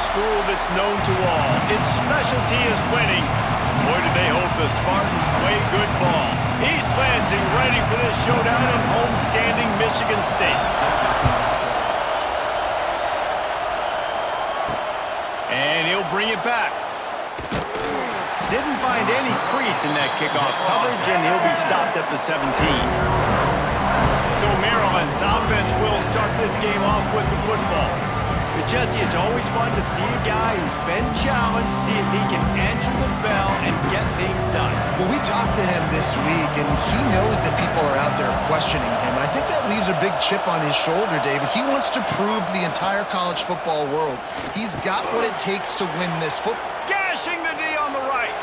school that's known to all. Its specialty is winning. Boy, do they hope the Spartans play good ball. East Lansing ready for this showdown in homestanding Michigan State. And he'll bring it back. Didn't find any crease in that kickoff coverage, and he'll be stopped at the 17. So Maryland's offense will start this game off with the football. But Jesse, it's always fun to see a guy who's been challenged, see if he can answer the bell and get things done. Well, we talked to him this week, and he knows that people are out there questioning him. And I think that leaves a big chip on his shoulder, David. He wants to prove to the entire college football world he's got what it takes to win this football. Gashing the D on the right.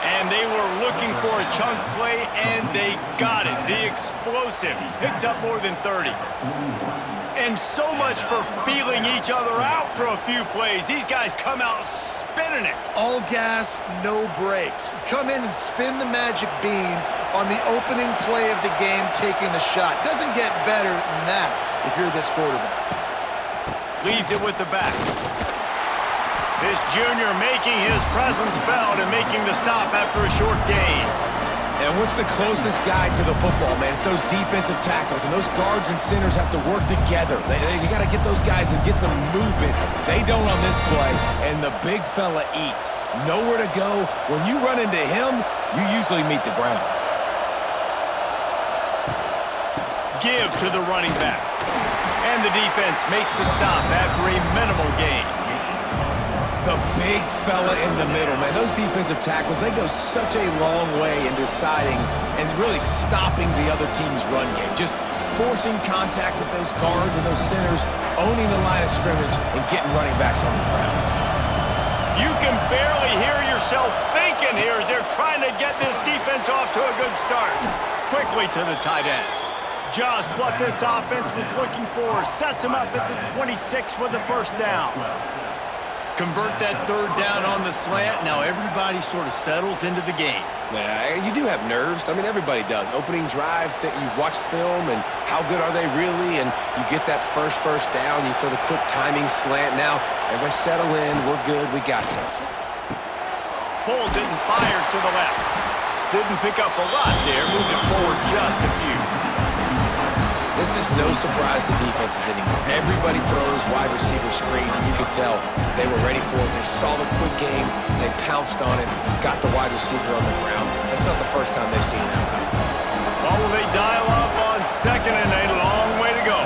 And they were looking for a chunk play, and they got it. The explosive picks up more than 30. And so much for feeling each other out for a few plays. These guys come out spinning it. All gas, no brakes. Come in and spin the magic bean on the opening play of the game, taking a shot. Doesn't get better than that if you're this quarterback. Leaves it with the back. This junior making his presence felt and making the stop after a short gain. And what's the closest guy to the football, man? It's those defensive tackles, and those guards and centers have to work together. They got to get those guys and get some movement. They don't on this play, and the big fella eats. Nowhere to go. When you run into him, you usually meet the ground. Give to the running back. And the defense makes the stop after a minimal gain. The big fella in the middle, man. Those defensive tackles, they go such a long way in deciding and really stopping the other team's run game. Just forcing contact with those guards and those centers, owning the line of scrimmage, and getting running backs on the ground. You can barely hear yourself thinking here as they're trying to get this defense off to a good start. Quickly to the tight end. Just what this offense was looking for. Sets him up at the 26 with the first down. Convert that third down on the slant. Now everybody sort of settles into the game. Yeah, you do have nerves. I mean, everybody does. Opening drive, that you've watched film, and how good are they really? And you get that first down. You throw the quick timing slant. Now, everybody settle in. We're good. We got this. Pulls it and fires to the left. Didn't pick up a lot there. Moved it forward just a few. This is no surprise to defenses anymore. Everybody throws wide receiver screens, and you can tell they were ready for it. They saw the quick game, they pounced on it, got the wide receiver on the ground. That's not the first time they've seen that. Well, will they dial up on second and a long way to go?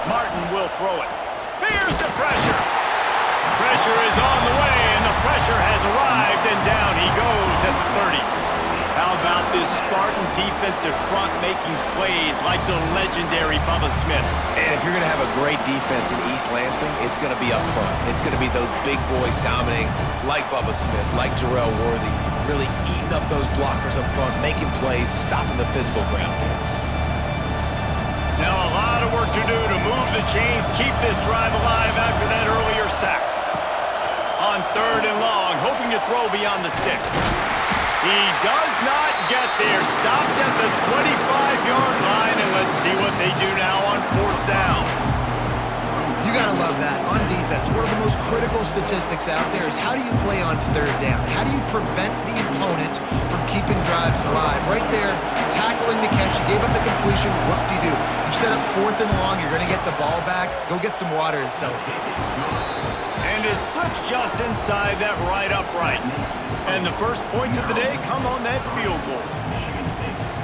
Martin will throw it. Here's the pressure. Pressure is on the way, and the pressure has arrived, and down he goes at the 30. How about this Spartan defensive front making plays like the legendary Bubba Smith? And if you're going to have a great defense in East Lansing, it's going to be up front. It's going to be those big boys dominating like Bubba Smith, like Jarrell Worthy, really eating up those blockers up front, making plays, stopping the physical ground game. Now a lot of work to do to move the chains, keep this drive alive after that earlier sack. On third and long, hoping to throw beyond the sticks. He does not get there. Stopped at the 25-yard line, and let's see what they do now on fourth down. You gotta love that. On defense, one of the most critical statistics out there is how do you play on third down? How do you prevent the opponent from keeping drives alive? Right there, tackling the catch. You gave up the completion. What do? You set up fourth and long. You're gonna get the ball back. Go get some water and celebrate. And it slips just inside that right upright. And the first points of the day come on that field goal.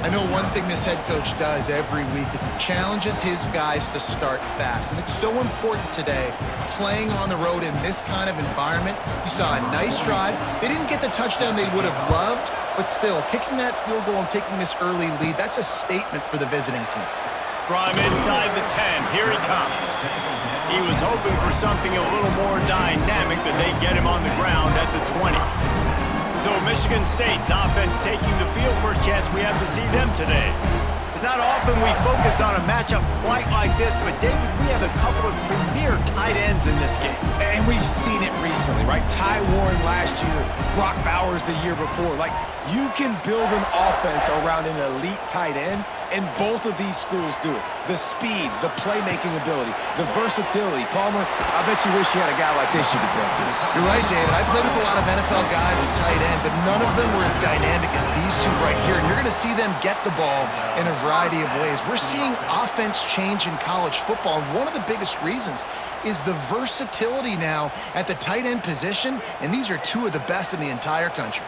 I know one thing this head coach does every week is he challenges his guys to start fast. And it's so important today, playing on the road in this kind of environment. You saw a nice drive. They didn't get the touchdown they would have loved, but still, kicking that field goal and taking this early lead, that's a statement for the visiting team. From inside the 10, here he comes. He was hoping for something a little more dynamic, but they get him on the ground at the 20. So Michigan State's offense taking the field. First chance we have to see them today. It's not often we focus on a matchup quite like this, but David, we have a couple of premier tight ends in this game. And we've seen it recently, right? Ty Warren last year, Brock Bowers the year before. Like, you can build an offense around an elite tight end, And both of these schools do it. The speed, the playmaking ability, the versatility. Palmer, I bet you wish you had a guy like this you could throw to. You're right, David. I played with a lot of NFL guys at tight end, but none of them were as dynamic as these two right here. And you're going to see them get the ball in a variety of ways. We're seeing offense change in college football, and one of the biggest reasons is the versatility now at the tight end position, and these are two of the best in the entire country.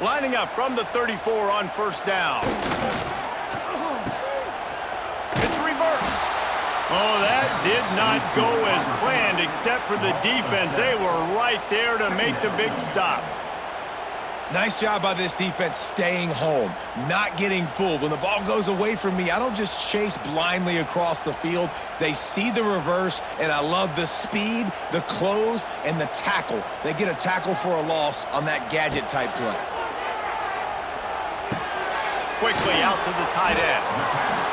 Lining up from the 34 on first down. It's a reverse. Oh, that did not go as planned, except for the defense. They were right there to make the big stop. Nice job by this defense staying home, not getting fooled. When the ball goes away from me, I don't just chase blindly across the field. They see the reverse, and I love the speed, the close, and the tackle. They get a tackle for a loss on that gadget-type play. Quickly out to the tight end.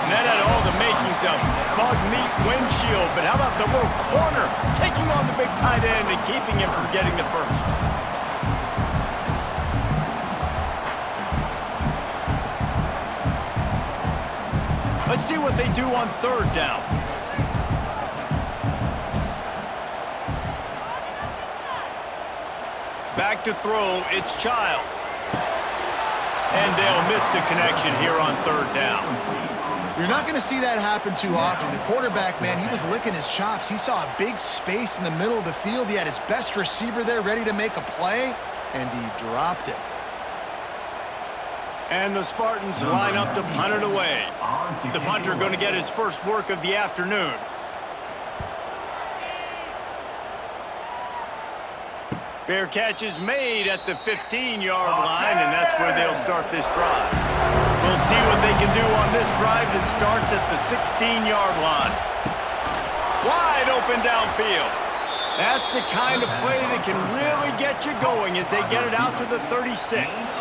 And that had all the makings of bug meat windshield, but how about the little corner taking on the big tight end and keeping him from getting the first? Let's see what they do on third down. Back to throw, it's Childs. And they'll miss the connection here on third down. You're not going to see that happen too often. The quarterback, man, he was licking his chops. He saw a big space in the middle of the field. He had his best receiver there ready to make a play, and he dropped it. And the Spartans line up to punt it away. The punter going to get his first work of the afternoon. Fair catch is made at the 15-yard line, and that's where they'll start this drive. We'll see what they can do on this drive that starts at the 16-yard line. Wide open downfield. That's the kind of play that can really get you going as they get it out to the 36.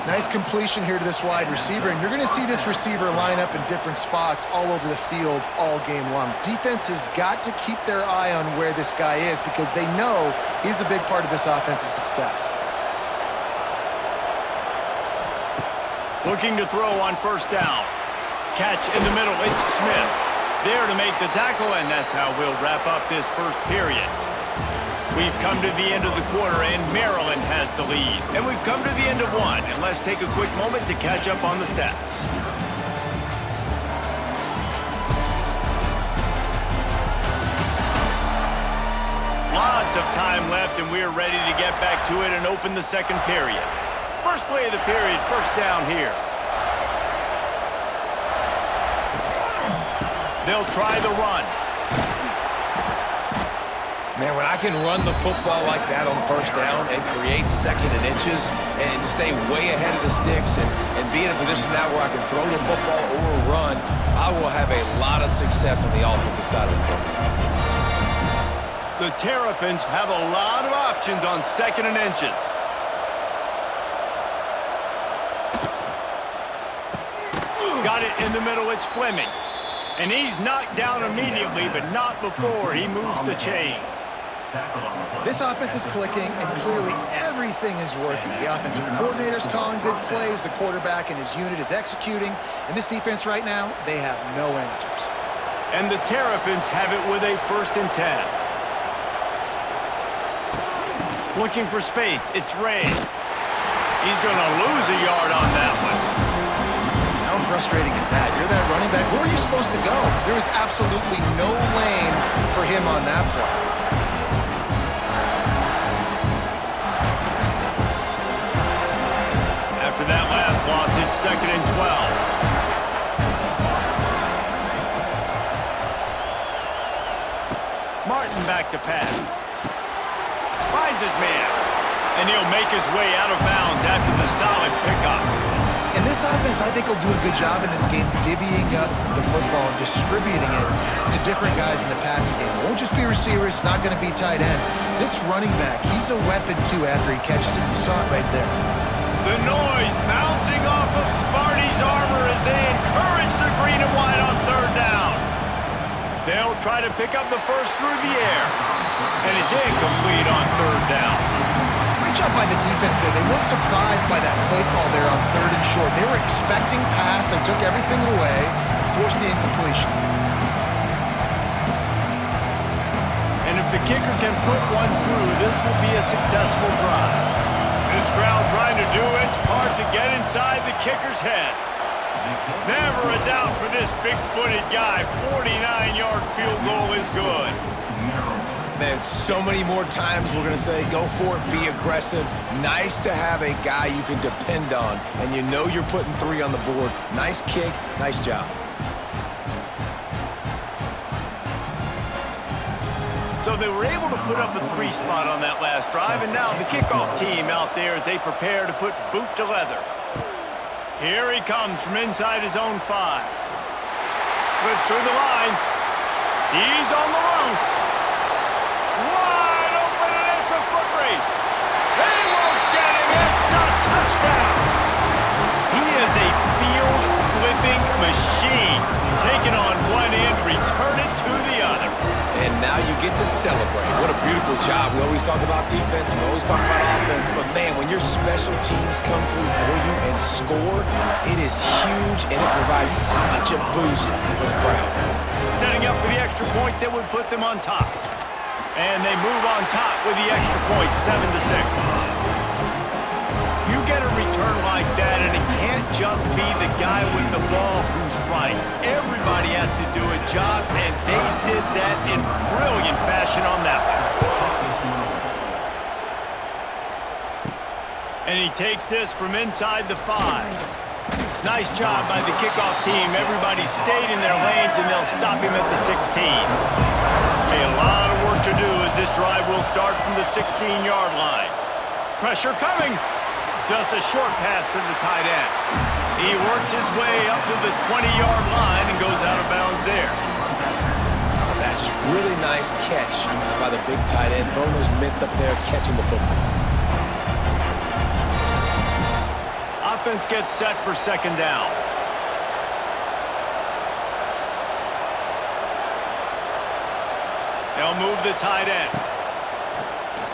Nice completion here to this wide receiver, and you're going to see this receiver line up in different spots all over the field all game long. Defense has got to keep their eye on where this guy is because they know he's a big part of this offense's success. Looking to throw on first down. Catch in the middle, it's Smith. There to make the tackle, and that's how we'll wrap up this first period. We've come to the end of the quarter, and Maryland has the lead. And we've come to the end of one, and let's take a quick moment to catch up on the stats. Lots of time left, and we're ready to get back to it and open the second period. First play of the period, first down here. They'll try the run. Man, when I can run the football like that on first down and create second and inches and stay way ahead of the sticks and be in a position now where I can throw the football or run, I will have a lot of success on the offensive side of the football. The Terrapins have a lot of options on second and inches. Got it in the middle, it's Fleming. And he's knocked down immediately, but not before he moves the chains. This offense is clicking, and clearly everything is working. The offensive coordinator's calling good plays, the quarterback and his unit is executing, and this defense right now, they have no answers. And the Terrapins have it with a 1st and 10. Looking for space, it's Ray. He's going to lose a yard on that one. How frustrating is that? You're that running back. Where are you supposed to go? There was absolutely no lane for him on that play. After that last loss, it's 2nd and 12. Martin back to pass. Finds his man. And he'll make his way out of bounds after the solid pickup. And this offense, I think, will do a good job in this game divvying up the football and distributing it to different guys in the passing game. It won't just be receivers. It's not going to be tight ends. This running back, he's a weapon, too, after he catches it. You saw it right there. The noise bouncing off of Sparty's armor as they encourage the green and white on third down. They'll try to pick up the first through the air. And it's incomplete on third down. Great job by the defense there. They weren't surprised by that play call there on 3rd and short. They were expecting pass. They took everything away and forced the incompletion. And if the kicker can put one through, this will be a successful drive. This crowd trying to do its part to get inside the kicker's head. Never a doubt for this big-footed guy. 49-yard field goal is good. Man, so many more times we're going to say, go for it, be aggressive. Nice to have a guy you can depend on, and you know you're putting 3 on the board. Nice kick, nice job. So they were able to put up a 3 spot on that last drive, and now the kickoff team out there as they prepare to put boot to leather. Here he comes from inside his own 5. Slips through the line. He's on the loose. Wide open, and it's a foot race. They won't get him. It's a touchdown. He is a field-flipping machine. Taking on one end, return it to the other. And now you get to celebrate. What a beautiful job. We always talk about defense, we always talk about offense, but man, when your special teams come through for you and score, it is huge, and it provides such a boost for the crowd. Setting up for the extra point that would put them on top. And they move on top with the extra point, 7-6. You get a return like that, and it can't just be the guy with the ball who's right. Everybody has to do a job, and they did that in brilliant fashion on that one. And he takes this from inside the 5. Nice job by the kickoff team. Everybody stayed in their lanes, and they'll stop him at the 16. A lot of work to do as this drive will start from the 16-yard line. Pressure coming. Just a short pass to the tight end. He works his way up to the 20-yard line and goes out of bounds there. That's really nice catch by the big tight end. Throwing those mitts up there, catching the football. Offense gets set for 2nd down. They'll move the tight end.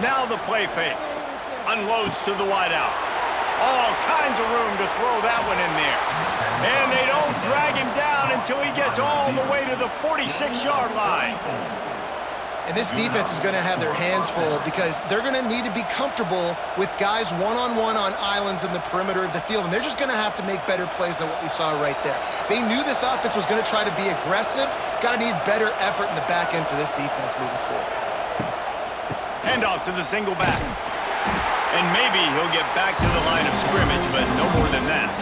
Now the play fake. Unloads to the wideout. All kinds of room to throw that one in there. And they don't drag him down until he gets all the way to the 46-yard line. And this defense is going to have their hands full because they're going to need to be comfortable with guys one-on-one on islands in the perimeter of the field, and they're just going to have to make better plays than what we saw right there. They knew this offense was going to try to be aggressive. Got to need better effort in the back end for this defense moving forward. Handoff to the single back. And maybe he'll get back to the line of scrimmage, but no more than that.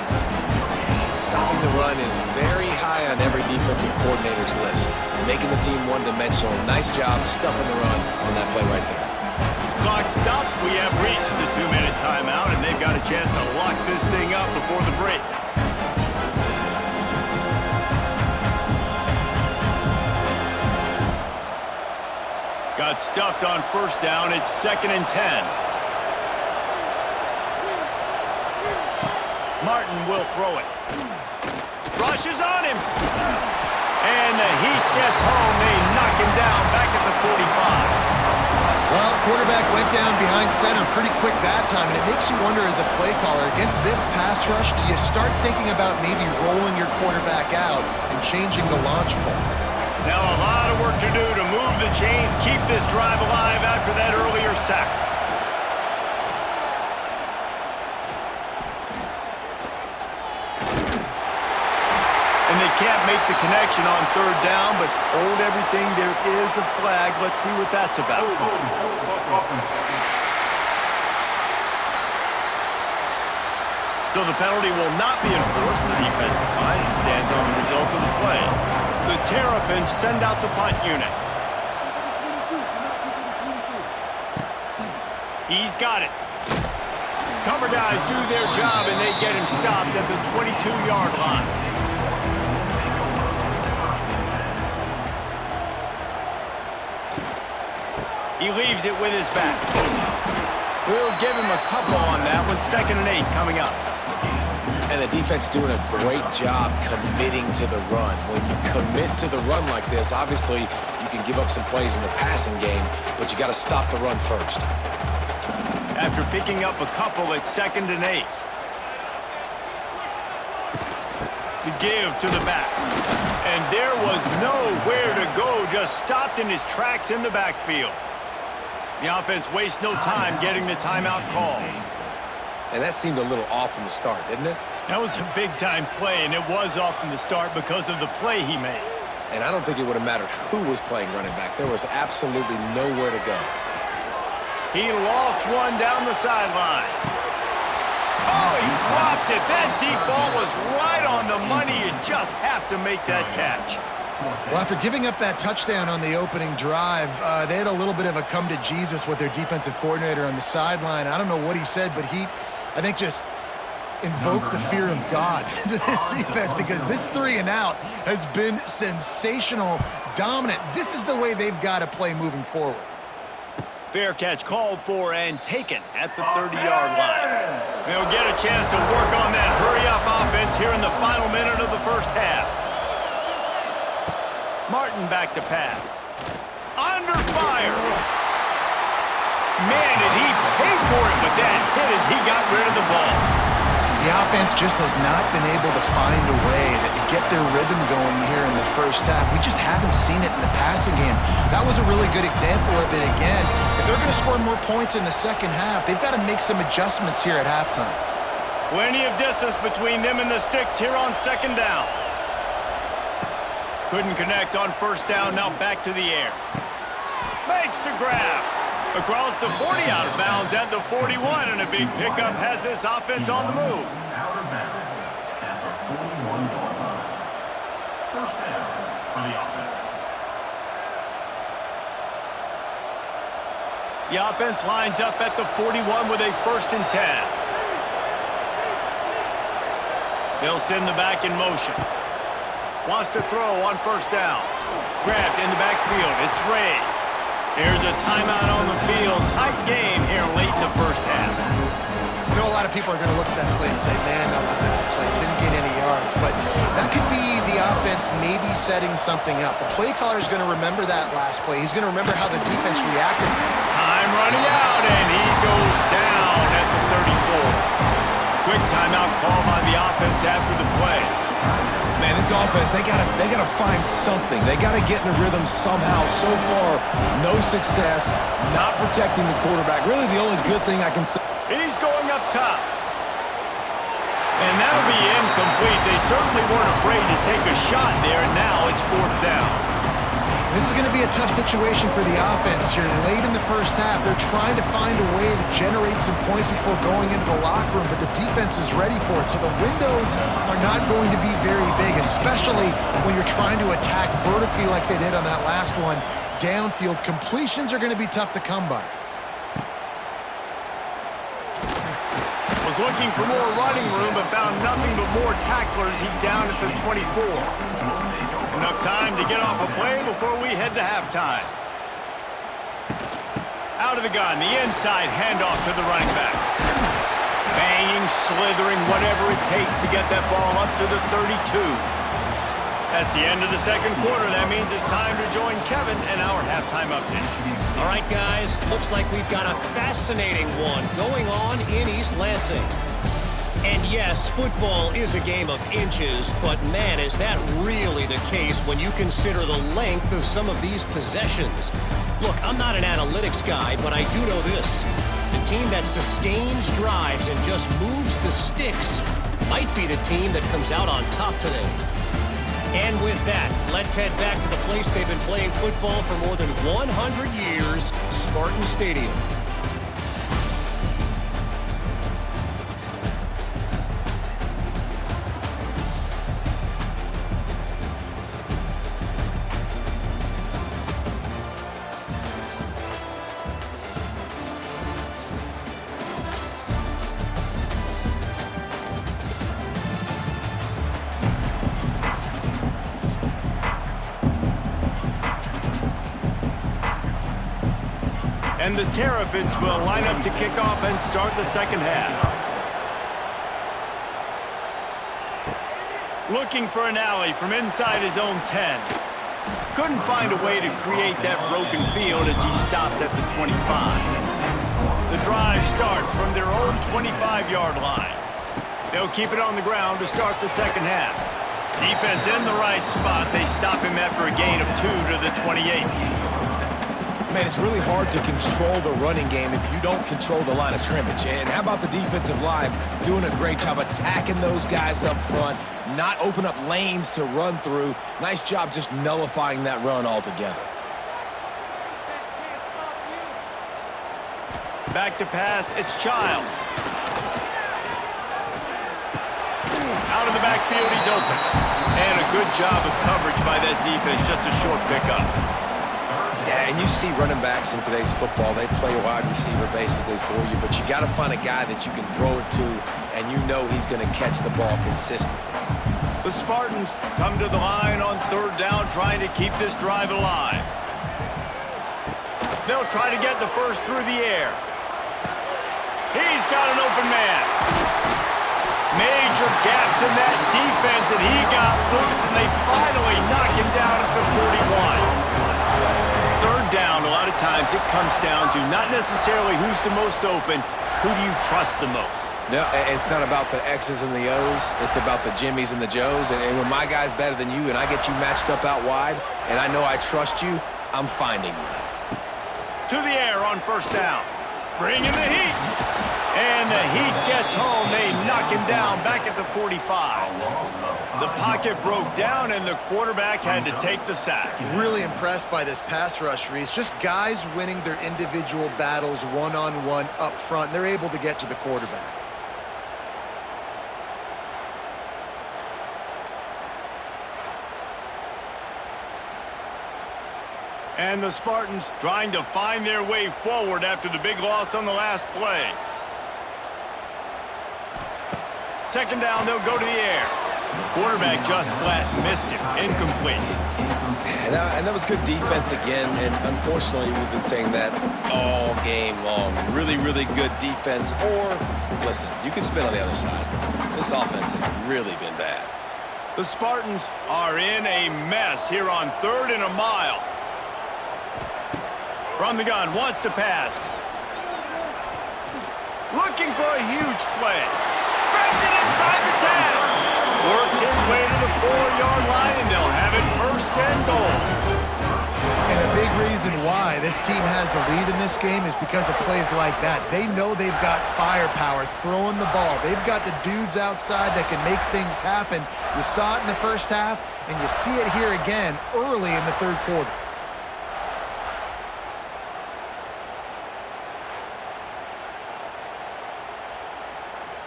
Stopping the run is very high on every defensive coordinator's list. Making the team one-dimensional. Nice job stuffing the run on that play right there. Clock stopped. We have reached the 2-minute timeout, and they've got a chance to lock this thing up before the break. Got stuffed on 1st down. It's 2nd and 10. Martin will throw it. Rushes on him. And the heat gets home. They knock him down back at the 45. Well, quarterback went down behind center pretty quick that time, and it makes you wonder as a play caller, against this pass rush, do you start thinking about maybe rolling your quarterback out and changing the launch point? Now a lot of work to do to move the chains, keep this drive alive after that earlier sack. And they can't make the connection on 3rd down, but hold everything. There is a flag. Let's see what that's about. So the penalty will not be enforced. The defense declines and stands on the result of the play. The Terrapins send out the punt unit. He's got it. Cover guys do their job, and they get him stopped at the 22-yard line. He leaves it with his back. We'll give him a couple on that one. 2nd and 8 coming up. And the defense doing a great job committing to the run. When you commit to the run like this, obviously you can give up some plays in the passing game, but you got to stop the run first. after picking up a couple at 2nd and 8. The give to the back. And there was nowhere to go, just stopped in his tracks in the backfield. The offense wastes no time getting the timeout call. And that seemed a little off from the start, didn't it? That was a big-time play, and it was off from the start because of the play he made. And I don't think it would have mattered who was playing running back. There was absolutely nowhere to go. He lost one down the sideline. Oh, he dropped it. That deep ball was right on the money. You just have to make that catch. Well, after giving up that touchdown on the opening drive, they had a little bit of a come to Jesus with their defensive coordinator on the sideline. I don't know what he said, but he, I think, just invoked the fear of God into this defense, because this 3 and out has been sensational, dominant. This is the way they've got to play moving forward. Fair catch called for and taken at the 30-yard line. They'll get a chance to work on that hurry-up offense here in the final minute of the first half. Martin back to pass. Under fire. Man, did he pay for it, but that hit as he got rid of the ball. The offense just has not been able to find a way to get their rhythm going here in the first half. We just haven't seen it in the passing game. That was a really good example of it again. If they're going to score more points in the second half, they've got to make some adjustments here at halftime. Plenty of distance between them and the sticks here on 2nd down. Couldn't connect on 1st down, now back to the air. Makes the grab. Across the 40, out of bounds at the 41, and a big pickup has this offense on the move. Out of bounds at the 41-yard line. First down for the offense. The offense lines up at the 41 with a 1st and 10. They'll send the back in motion. Wants to throw on 1st down. Grabbed in the backfield. It's Ray. Here's a timeout on the field. Tight game here late in the first half. You know, a lot of people are going to look at that play and say, man, that was a bad play. Didn't get any yards. But that could be the offense maybe setting something up. The play caller is going to remember that last play. He's going to remember how the defense reacted. Time running out, and he goes down at the 34. Quick timeout call by the offense after the play. Man, this offense, they gotta find something. They gotta get in the rhythm somehow. So far, no success, not protecting the quarterback. Really the only good thing I can say. He's going up top. And that'll be incomplete. They certainly weren't afraid to take a shot there, and now it's 4th down. This is going to be a tough situation for the offense here. Late in the first half, they're trying to find a way to generate some points before going into the locker room, but the defense is ready for it. So the windows are not going to be very big, especially when you're trying to attack vertically like they did on that last one. Downfield completions are going to be tough to come by. Was looking for more running room, but found nothing but more tacklers. He's down at the 24. Enough time to get off a play before we head to halftime. Out of the gun, the inside handoff to the running back. Banging, slithering, whatever it takes to get that ball up to the 32. That's the end of the second quarter. That means it's time to join Kevin and our halftime update. All right, guys, looks like we've got a fascinating one going on in East Lansing. And yes, football is a game of inches, but man, is that really the case when you consider the length of some of these possessions. Look, I'm not an analytics guy, but I do know this. The team that sustains drives and just moves the sticks might be the team that comes out on top today. And with that, let's head back to the place they've been playing football for more than 100 years, Spartan Stadium. And the Terrapins will line up to kick off and start the second half. Looking for an alley from inside his own 10. Couldn't find a way to create that broken field as he stopped at the 25. The drive starts from their own 25-yard line. They'll keep it on the ground to start the second half. Defense in the right spot. They stop him after a gain of 2 to the 28. Man, it's really hard to control the running game if you don't control the line of scrimmage. And how about the defensive line doing a great job attacking those guys up front, not open up lanes to run through. Nice job just nullifying that run altogether. Back to pass, it's Childs. Out of the backfield, he's open. And a good job of coverage by that defense, just a short pickup. Yeah, and you see running backs in today's football, they play wide receiver basically for you, but you got to find a guy that you can throw it to, and you know he's going to catch the ball consistently. The Spartans come to the line on third down, trying to keep this drive alive. They'll try to get the first through the air. He's got an open man. Major gaps in that defense, and he got loose, and they finally knock him down at the 41. Third down, a lot of times it comes down to not necessarily who's the most open, who do you trust the most? No, it's not about the X's and the O's. It's about the Jimmys and the Joes. And when my guy's better than you and I get you matched up out wide, and I know I trust you, I'm finding you. To the air on first down. Bring in the heat. And the heat gets home. They knock him down back at the 45. The pocket broke down, and the quarterback had to take the sack. Really impressed by this pass rush, Reese. Just guys winning their individual battles one-on-one up front. They're able to get to the quarterback. And the Spartans trying to find their way forward after the big loss on the last play. Second down, they'll go to the air. Quarterback just flat missed him. Incomplete. And that was good defense again, and unfortunately we've been saying that all game long. Really, really good defense, or, listen, you can spin on the other side. This offense has really been bad. The Spartans are in a mess here on 3rd and a mile. From the gun, wants to pass. Looking for a huge play. Benton inside the 10. Works his way to the 4-yard line, and they'll have it 1st and goal. And a big reason why this team has the lead in this game is because of plays like that. They know they've got firepower throwing the ball. They've got the dudes outside that can make things happen. You saw it in the first half, and you see it here again early in the 3rd quarter.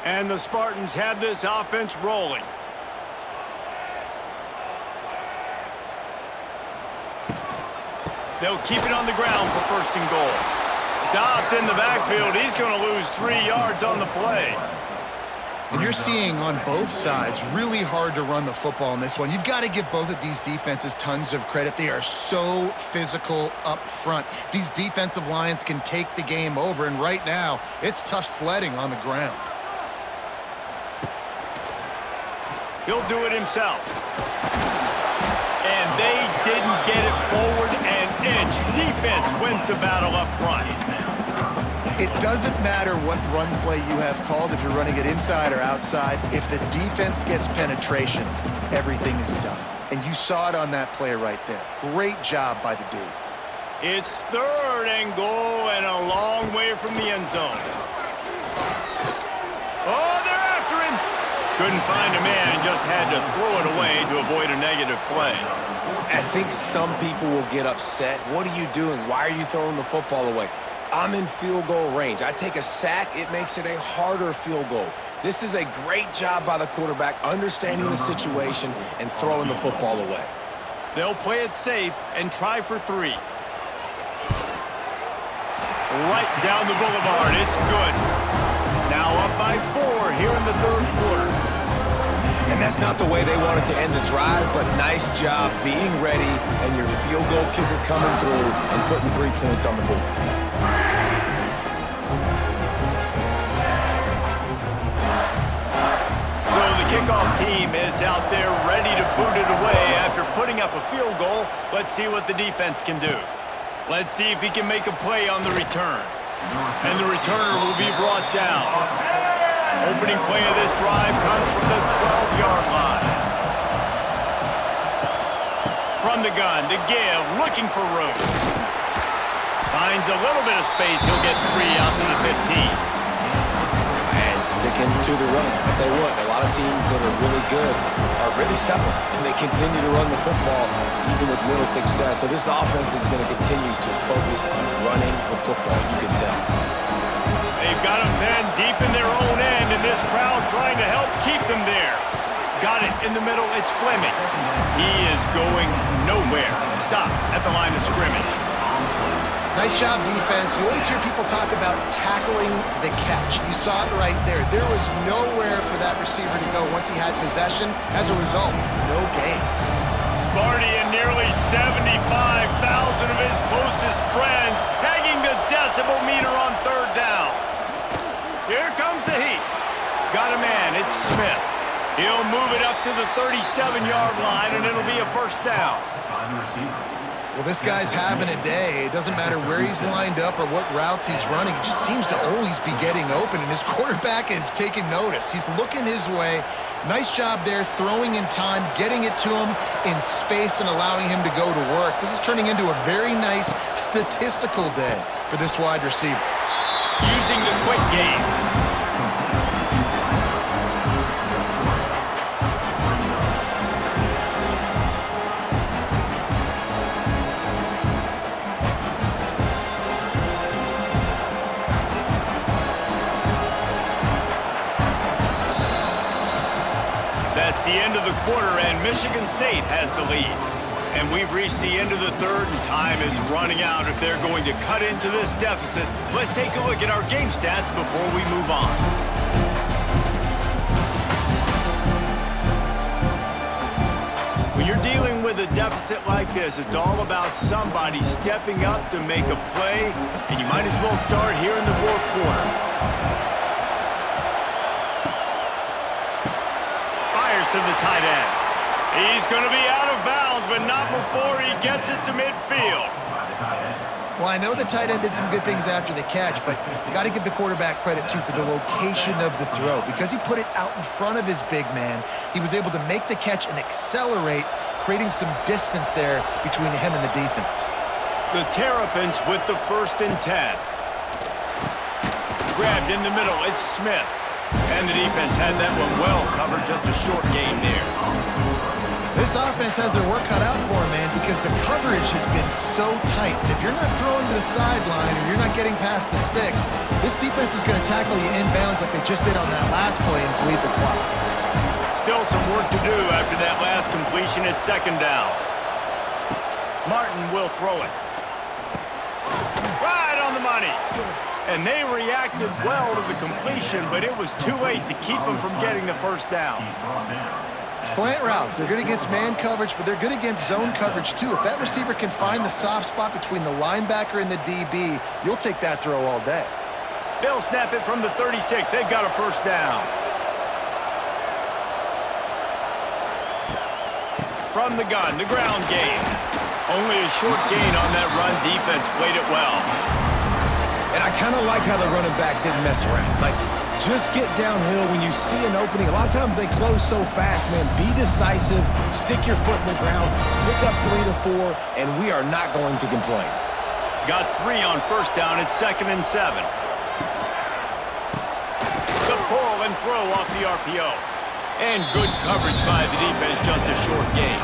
And the Spartans have this offense rolling. They'll keep it on the ground for 1st and goal. Stopped in the backfield. He's going to lose 3 yards on the play. And you're seeing on both sides really hard to run the football in this one. You've got to give both of these defenses tons of credit. They are so physical up front. These defensive lines can take the game over, and right now it's tough sledding on the ground. He'll do it himself. And they didn't get it forward an inch. Defense wins the battle up front. It doesn't matter what run play you have called, if you're running it inside or outside. If the defense gets penetration, everything is done. And you saw it on that play right there. Great job by the dude. It's 3rd and goal and a long way from the end zone. Oh, they're after him. Couldn't find a man and just had to throw it away to avoid a negative play. I think some people will get upset. What are you doing? Why are you throwing the football away? I'm in field goal range. I take a sack, it makes it a harder field goal. This is a great job by the quarterback, understanding the situation and throwing the football away. They'll play it safe and try for 3. Right down the boulevard. It's good. Now up by 4 here in the 3rd quarter. And that's not the way they wanted to end the drive, but nice job being ready and your field goal kicker coming through and putting 3 points on the board. So the kickoff team is out there ready to boot it away after putting up a field goal. Let's see what the defense can do. Let's see if he can make a play on the return. And the returner will be brought down. Opening play of this drive comes from the 12-yard line. From the gun to give, looking for room. Finds a little bit of space. He'll get 3 out to the 15. And sticking to the run. I'll tell you what, a lot of teams that are really good are really stubborn, and they continue to run the football even with little success. So this offense is going to continue to focus on running the football, you can tell. They've got them pinned deep in their own end, and this crowd trying to help keep them there. Got it in the middle. It's Fleming. He is going nowhere. Stop at the line of scrimmage. Nice job, defense. You always hear people talk about tackling the catch. You saw it right there. There was nowhere for that receiver to go once he had possession. As a result, no gain. Sparty and nearly 75,000 of his closest friends pegging the decibel meter on third down. Here comes the heat. Got a man. It's Smith. He'll move it up to the 37-yard line, and it'll be a first down. Well, this guy's having a day. It doesn't matter where he's lined up or what routes he's running. He just seems to always be getting open, and his quarterback is taking notice. He's looking his way. Nice job there, throwing in time, getting it to him in space and allowing him to go to work. This is turning into a very nice statistical day for this wide receiver. Using the quick game. That's the end of the quarter, and Michigan State has the lead. And we've reached the end of the third, and time is running out if they're going to cut into this deficit. Let's take a look at our game stats before we move on. When you're dealing with a deficit like this, it's all about somebody stepping up to make a play, and you might as well start here in the fourth quarter. To the tight end. He's going to be out of bounds, but not before he gets it to midfield. Well, I know the tight end did some good things after the catch, but got to give the quarterback credit, too, for the location of the throw. Because he put it out in front of his big man, he was able to make the catch and accelerate, creating some distance there between him and the defense. The Terrapins with the 1st and 10. Grabbed in the middle. It's Smith. And the defense had that one well covered, just a short gain there. This offense has their work cut out for them, man, because the coverage has been so tight. And if you're not throwing to the sideline or you're not getting past the sticks, this defense is going to tackle you inbounds like they just did on that last play and bleed the clock. Still some work to do after that last completion at 2nd down. Martin will throw it. Right on the money. And they reacted well to the completion, but it was too late to keep them from getting the 1st down. Slant routes, they're good against man coverage, but they're good against zone coverage too. If that receiver can find the soft spot between the linebacker and the DB, you'll take that throw all day. They'll snap it from the 36. They've got a 1st down. From the gun, the ground game. Only a short gain on that run. Defense played it well. And I kind of like how the running back didn't mess around. Like, just get downhill when you see an opening. A lot of times they close so fast, man. Be decisive, stick your foot in the ground, pick up 3 to 4, and we are not going to complain. Got 3 on 1st down at 2nd and 7. The pull and throw off the RPO. And good coverage by the defense, just a short gain.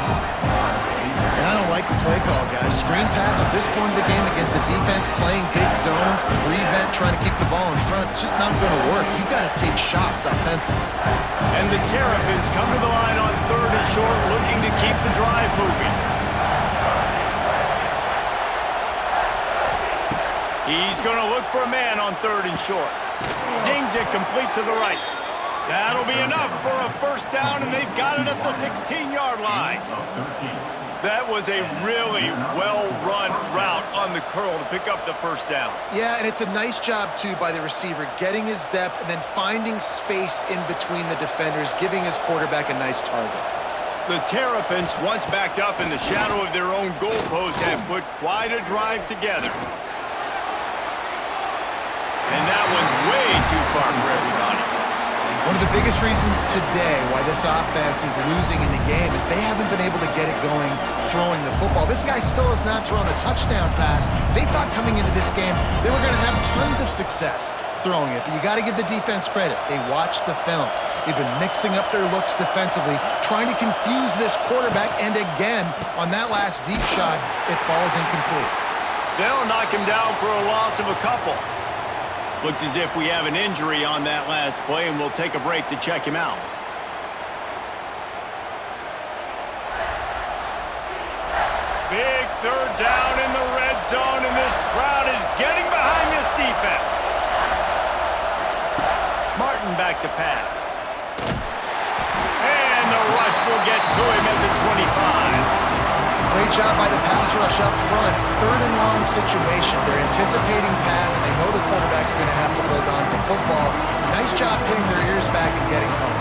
And I don't like the play call, guys. Screen pass at this point of the game against the defense, playing big zones, prevent, trying to keep the ball in front. It's just not going to work. You got to take shots offensively. And the Terrapins come to the line on 3rd and short, looking to keep the drive moving. He's going to look for a man on 3rd and short. Zings it complete to the right. That'll be enough for a 1st down, and they've got it at the 16-yard line. That was a really well-run route on the curl to pick up the 1st down. Yeah, and it's a nice job, too, by the receiver, getting his depth and then finding space in between the defenders, giving his quarterback a nice target. The Terrapins, once backed up in the shadow of their own goalpost, have put quite a drive together. far for everybody. One of the biggest reasons today why this offense is losing in the game is they haven't been able to get it going throwing the football. This guy still has not thrown a touchdown pass. They thought coming into this game they were going to have tons of success throwing it, but you got to give the defense credit. They watched the film. They've been mixing up their looks defensively, trying to confuse this quarterback, and again, on that last deep shot, it falls incomplete. They'll knock him down for a loss of a couple. Looks as if we have an injury on that last play, and we'll take a break to check him out. Big third down in the red zone, and this crowd is getting behind this defense. Martin back to pass. And the rush will get to him at the 25. Great job by the pass rush up front. Third and long situation. They're anticipating pass, and they know the quarterback's going to have to hold on to the football. Nice job pinning their ears back and getting home.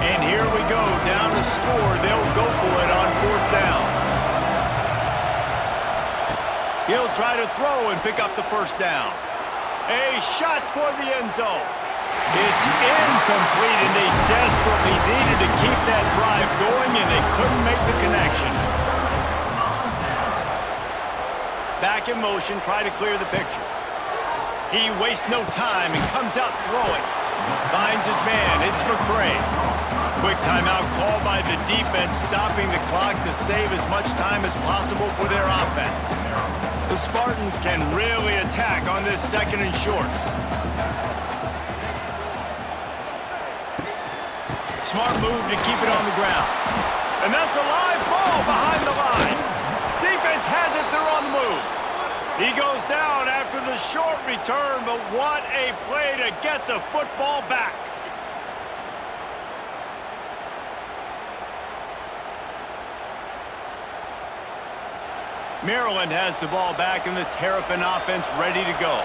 And here we go. Down to score. They'll go for it on fourth down. He'll try to throw and pick up the first down. A shot toward the end zone. It's incomplete, and they desperately needed to keep that drive going, and they couldn't make the connection. Back in motion, try to clear the picture. He wastes no time and comes out throwing. Finds his man. It's McCray. Quick timeout called by the defense, stopping the clock to save as much time as possible for their offense. The Spartans can really attack on this second and short. Smart move to keep it on the ground. And that's a live ball behind the line. Defense has it, they're on the move. He goes down after the short return, but what a play to get the football back. Maryland has the ball back, and the Terrapin offense ready to go.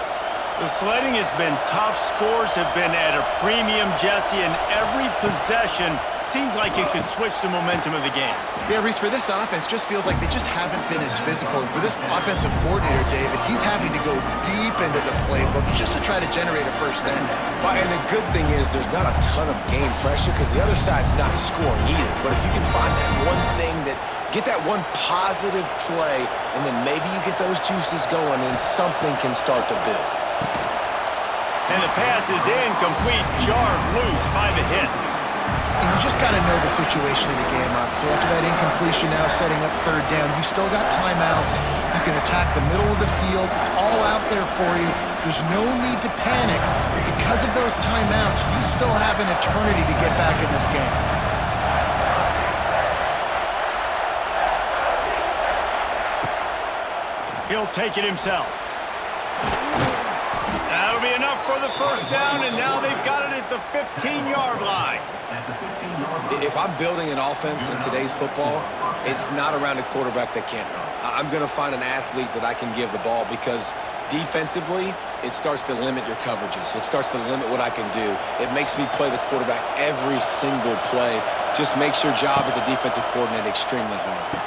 The sledding has been tough. Scores have been at a premium, Jesse, and every possession seems like it could switch the momentum of the game. Yeah, Reese, for this offense, just feels like they just haven't been as physical. And for this offensive coordinator, David, he's having to go deep into the playbook just to try to generate a first down. Well, and the good thing is there's not a ton of game pressure because the other side's not scoring either. But if you can find that one thing that get that one positive play, and then maybe you get those juices going, and something can start to build. And the pass is incomplete, jarred loose by the hit. And you just got to know the situation of the game, obviously. After that incompletion, now setting up third down, you still got timeouts. You can attack the middle of the field. It's all out there for you. There's no need to panic. Because of those timeouts, you still have an eternity to get back in this game. He'll take it himself. That'll be enough for the first down, and now they've got it at the 15-yard line. If I'm building an offense in today's football, it's not around a quarterback that can't run. I'm going to find an athlete that I can give the ball because defensively, it starts to limit your coverages. It starts to limit what I can do. It makes me play the quarterback every single play. Just makes your job as a defensive coordinator extremely hard.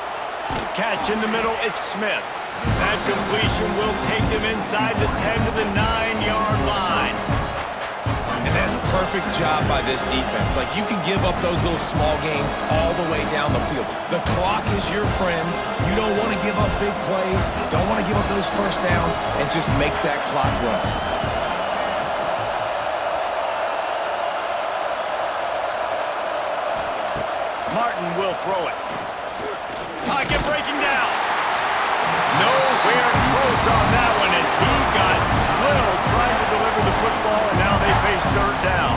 Catch in the middle, it's Smith. That completion will take them inside the 10 to the 9-yard line. And that's a perfect job by this defense. Like, you can give up those little small gains all the way down the field. The clock is your friend. You don't want to give up big plays. Don't want to give up those first downs, and just make that clock run. Martin will throw it. Pocket breaking down. Nowhere close on that one as he got drilled trying to deliver the football, and now they face third down.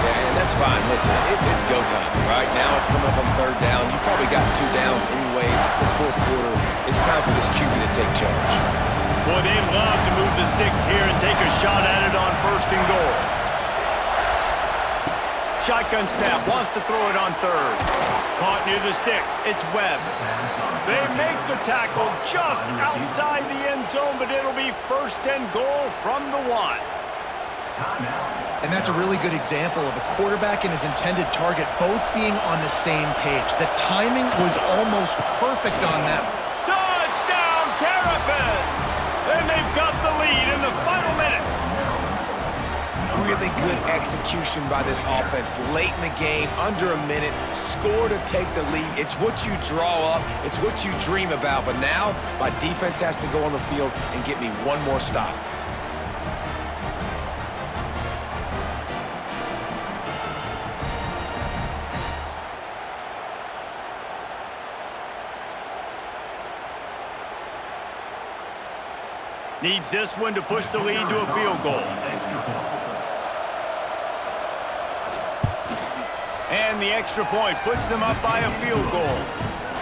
Yeah, and that's fine. Listen, it's go time. Right now it's coming up on third down. You probably got 2 downs anyways. It's the fourth quarter. It's time for this QB to take charge. Boy, they love to move the sticks here and take a shot at it on first and goal. Shotgun snap, wants to throw it on third. Caught near the sticks, it's Webb. They make the tackle just outside the end zone, but it'll be first and goal from the 1. And that's a really good example of a quarterback and his intended target both being on the same page. The timing was almost perfect on that. Touchdown, Terrapins! And they've got the lead in the final minute. Really good execution by this offense. Late in the game, under a minute, score to take the lead. It's what you draw up. It's what you dream about. But now, my defense has to go on the field and get me one more stop. Needs this one to push the lead to a field goal. And the extra point puts them up by a field goal.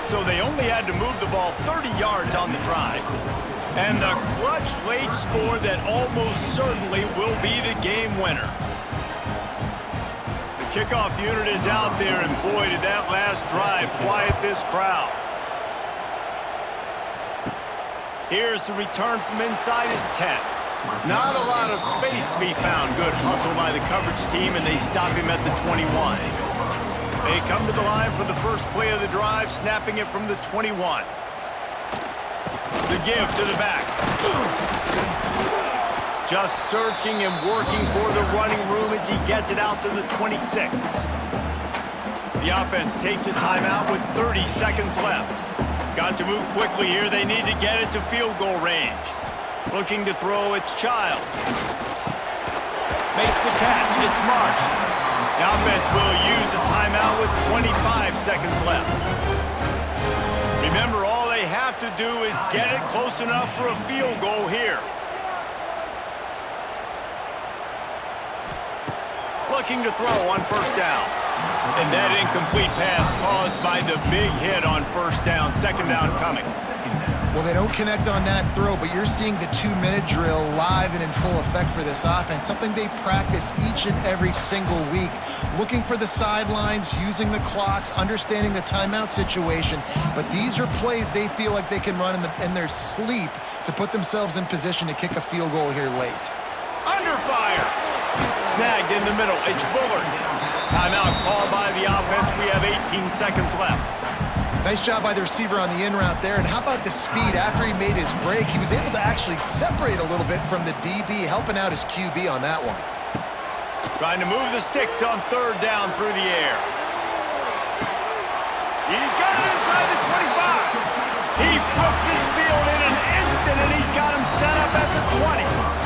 So they only had to move the ball 30 yards on the drive. And the clutch late score that almost certainly will be the game winner. The kickoff unit is out there, and boy, did that last drive quiet this crowd. Here's the return from inside his 10. Not a lot of space to be found. Good hustle by the coverage team, and they stop him at the 21. They come to the line for the first play of the drive, snapping it from the 21. The give to the back. Just searching and working for the running room as he gets it out to the 26. The offense takes a timeout with 30 seconds left. Got to move quickly here. They need to get it to field goal range. Looking to throw, it's Childs. Makes the catch, it's Marsh. The offense will use a timeout with 25 seconds left. Remember, all they have to do is get it close enough for a field goal here. Looking to throw on first down. And that incomplete pass caused by the big hit on first down. Second down coming. Well, they don't connect on that throw, but you're seeing the 2-minute drill live and in full effect for this offense, something they practice each and every single week, looking for the sidelines, using the clocks, understanding the timeout situation. But these are plays they feel like they can run in their sleep to put themselves in position to kick a field goal here late. Under fire. Snagged in the middle. It's Bullard. Timeout called by the offense. We have 18 seconds left. Nice job by the receiver on the in route there. And how about the speed? After he made his break, he was able to actually separate a little bit from the DB, helping out his QB on that one. Trying to move the sticks on third down through the air. He's got it inside the 25. He flips his field in an instant, and he's got him set up at the 20.